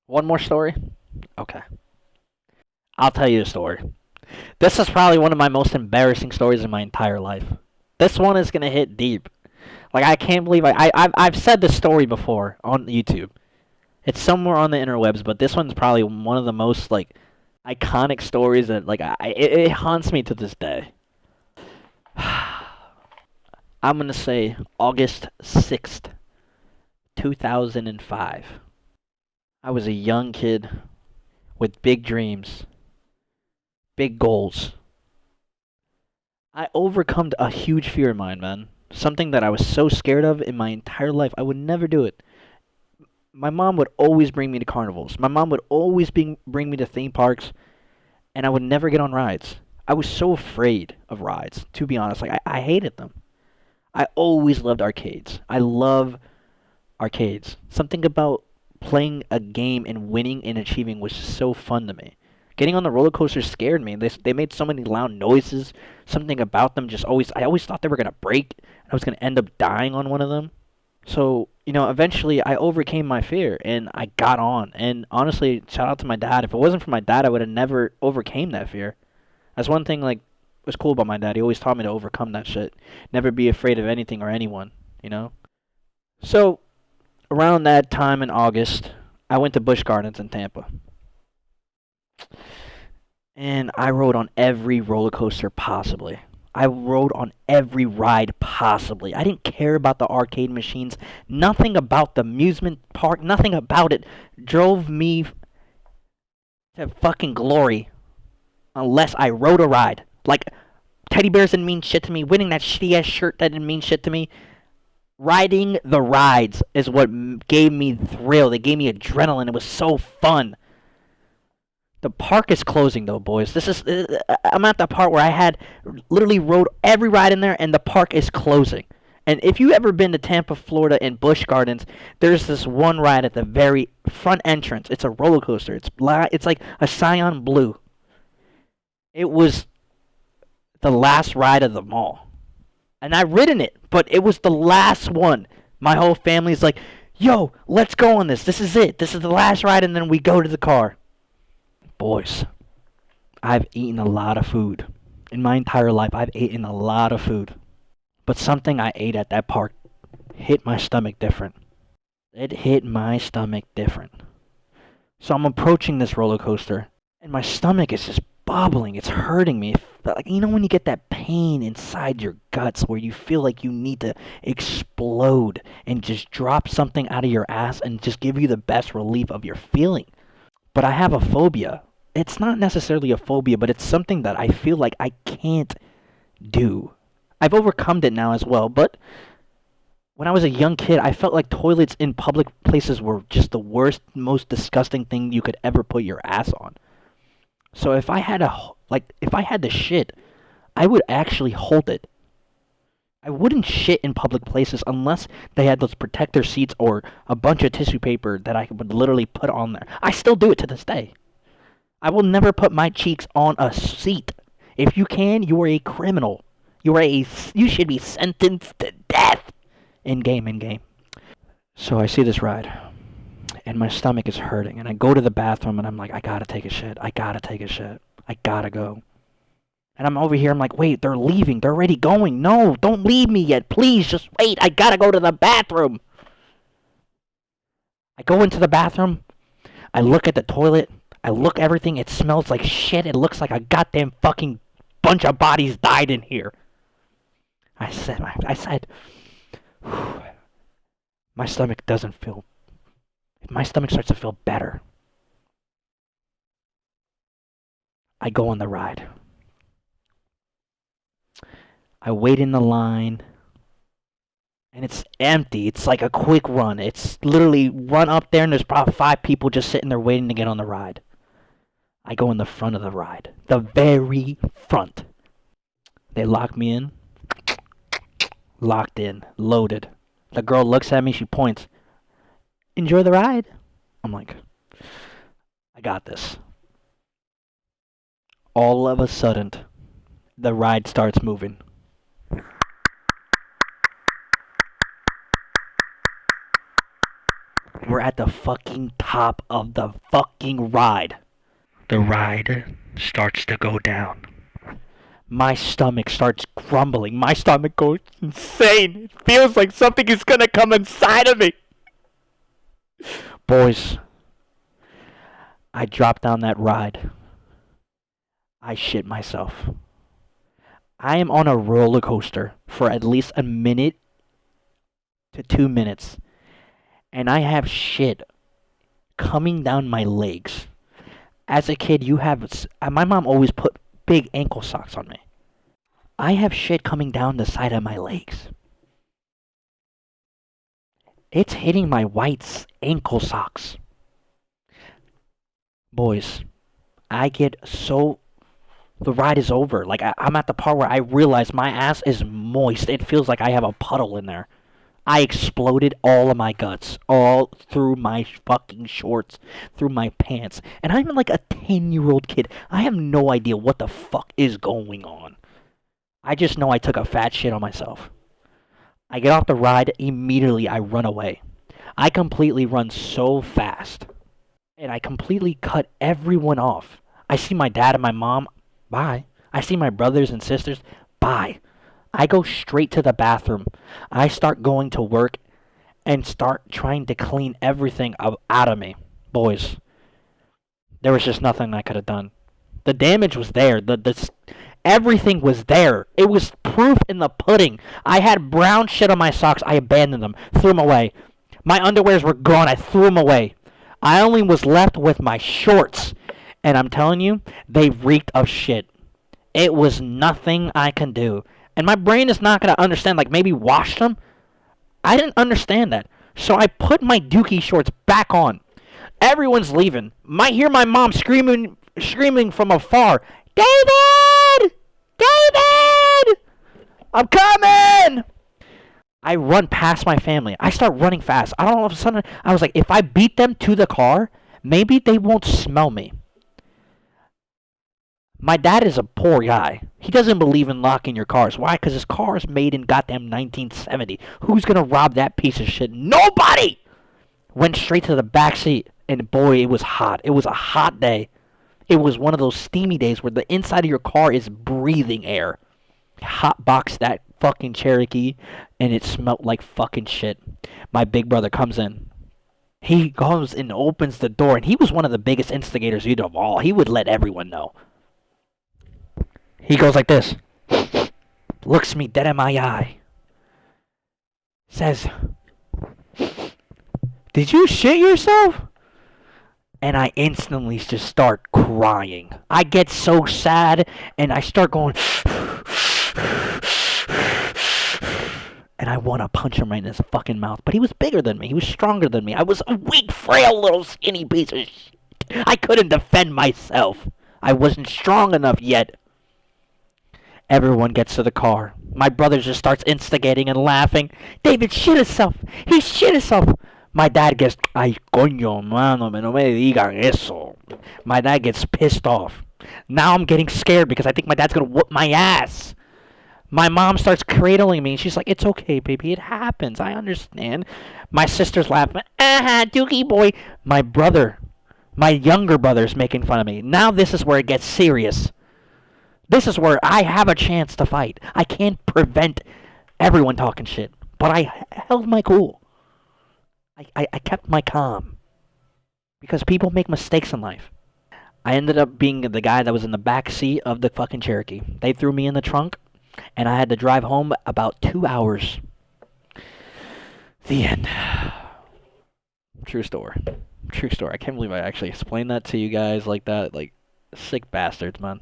One more story? Okay. I'll tell you a story. This is probably one of my most embarrassing stories in my entire life. This one is gonna hit deep. Like I can't believe I've said this story before on YouTube. It's somewhere on the interwebs, but this one's probably one of the most like iconic stories that it haunts me to this day. I'm gonna say August 6th, 2005. I was a young kid with big dreams, big goals. I overcome a huge fear of mine, man. Something that I was so scared of in my entire life. I would never do it. My mom would always bring me to carnivals. My mom would always bring me to theme parks, and I would never get on rides. I was so afraid of rides, to be honest. I hated them. I always loved arcades. I love arcades. Something about playing a game and winning and achieving was just so fun to me. Getting on the roller coaster scared me. They made so many loud noises. Something about them just always I always thought they were gonna break. And I was gonna end up dying on one of them. So eventually I overcame my fear and I got on. And honestly, shout out to my dad. If it wasn't for my dad, I would have never overcame that fear. That's one thing like was cool about my dad. He always taught me to overcome that shit. Never be afraid of anything or anyone. You know. So around that time in August, I went to Busch Gardens in Tampa. And I rode on every roller coaster possibly. I rode on every ride possibly. I didn't care about the arcade machines. Nothing about the amusement park, nothing about it drove me to fucking glory unless I rode a ride. Like, teddy bears didn't mean shit to me. Winning that shitty ass shirt that didn't mean shit to me. Riding the rides is what gave me thrill. They gave me adrenaline. It was so fun. The park is closing though, boys. I'm at the part where I had literally rode every ride in there, and the park is closing. And if you ever been to Tampa, Florida, and Busch Gardens, there's this one ride at the very front entrance. It's a roller coaster. It's like a cyan blue. It was the last ride of the mall, and I ridden it, but it was the last one. My whole family's like, "Yo, let's go on this. This is it. This is the last ride," and then we go to the car. Boys, I've eaten a lot of food. In my entire life, I've eaten a lot of food. But something I ate at that park hit my stomach different. It hit my stomach different. So I'm approaching this roller coaster, and my stomach is just bubbling. It's hurting me. Like, when you get that pain inside your guts where you feel like you need to explode and just drop something out of your ass and just give you the best relief of your feeling. But I have a phobia. It's not necessarily a phobia, but it's something that I feel like I can't do. I've overcome it now as well, but when I was a young kid, I felt like toilets in public places were just the worst, most disgusting thing you could ever put your ass on. So if I had to shit, I would actually hold it. I wouldn't shit in public places unless they had those protector seats or a bunch of tissue paper that I would literally put on there. I still do it to this day. I will never put my cheeks on a seat. If you can, you are a criminal. You should be sentenced to death. In game. So I see this ride, and my stomach is hurting, and I go to the bathroom, and I'm like, I gotta take a shit. I gotta go. And I'm over here, I'm like, wait, they're leaving. They're already going. No, don't leave me yet. Please, just wait. I gotta go to the bathroom. I go into the bathroom. I look at the toilet. I look everything. It smells like shit. It looks like a goddamn fucking bunch of bodies died in here. I said, my stomach doesn't feel. My stomach starts to feel better. I go on the ride. I wait in the line, and it's empty. It's like a quick run. It's literally run up there, and there's probably 5 people just sitting there waiting to get on the ride. I go in the front of the ride. The very front. They lock me in. Locked in. Loaded. The girl looks at me. She points. Enjoy the ride. I'm like, I got this. All of a sudden, the ride starts moving. We're at the fucking top of the fucking ride. The ride starts to go down. My stomach starts grumbling. My stomach goes insane. It feels like something is gonna come inside of me. Boys, I dropped down that ride. I shit myself. I am on a roller coaster for at least a minute to 2 minutes, and I have shit coming down my legs. As a kid, my mom always put big ankle socks on me. I have shit coming down the side of my legs. It's hitting my white ankle socks. Boys, the ride is over. Like, I'm at the part where I realize my ass is moist. It feels like I have a puddle in there. I exploded all of my guts, all through my fucking shorts, through my pants. And I'm like a 10-year-old kid. I have no idea what the fuck is going on. I just know I took a fat shit on myself. I get off the ride, immediately I run away. I completely run so fast. And I completely cut everyone off. I see my dad and my mom, bye. I see my brothers and sisters, bye. I go straight to the bathroom. I start going to work and start trying to clean everything out of me. Boys, there was just nothing I could have done. The damage was there. Everything was there. It was proof in the pudding. I had brown shit on my socks. I abandoned them. Threw them away. My underwears were gone. I threw them away. I only was left with my shorts. And I'm telling you, they reeked of shit. It was nothing I can do. And my brain is not going to understand, like, maybe wash them. I didn't understand that. So I put my dookie shorts back on. Everyone's leaving. I hear my mom screaming from afar, David! David! I'm coming! I run past my family. I start running fast. I don't know, all of a sudden, I was like, if I beat them to the car, maybe they won't smell me. My dad is a poor guy. He doesn't believe in locking your cars. Why? Because his car is made in goddamn 1970. Who's going to rob that piece of shit? Nobody! Went straight to the back seat. And boy, it was hot. It was a hot day. It was one of those steamy days where the inside of your car is breathing air. Hot boxed that fucking Cherokee, and it smelled like fucking shit. My big brother comes in. He goes and opens the door, and he was one of the biggest instigators of all. He would let everyone know. He goes like this. Looks me dead in my eye. Says, did you shit yourself? And I instantly just start crying. I get so sad, and I start going, and I want to punch him right in his fucking mouth. But he was bigger than me. He was stronger than me. I was a weak, frail, little skinny piece of shit. I couldn't defend myself. I wasn't strong enough yet. Everyone gets to the car. My brother just starts instigating and laughing. David shit himself. He shit himself. My dad gets, ay coño, mano, no me digan eso. My dad gets pissed off. Now I'm getting scared because I think my dad's gonna whoop my ass. My mom starts cradling me, and she's like, it's okay, baby, it happens, I understand. My sister's laughing, dookie boy. My younger brother's making fun of me. Now this is where it gets serious. This is where I have a chance to fight. I can't prevent everyone talking shit, but I held my cool. I kept my calm. Because people make mistakes in life. I ended up being the guy that was in the back seat of the fucking Cherokee. They threw me in the trunk, and I had to drive home about 2 hours. The end. True story. True story. I can't believe I actually explained that to you guys like that. Like, sick bastards, man.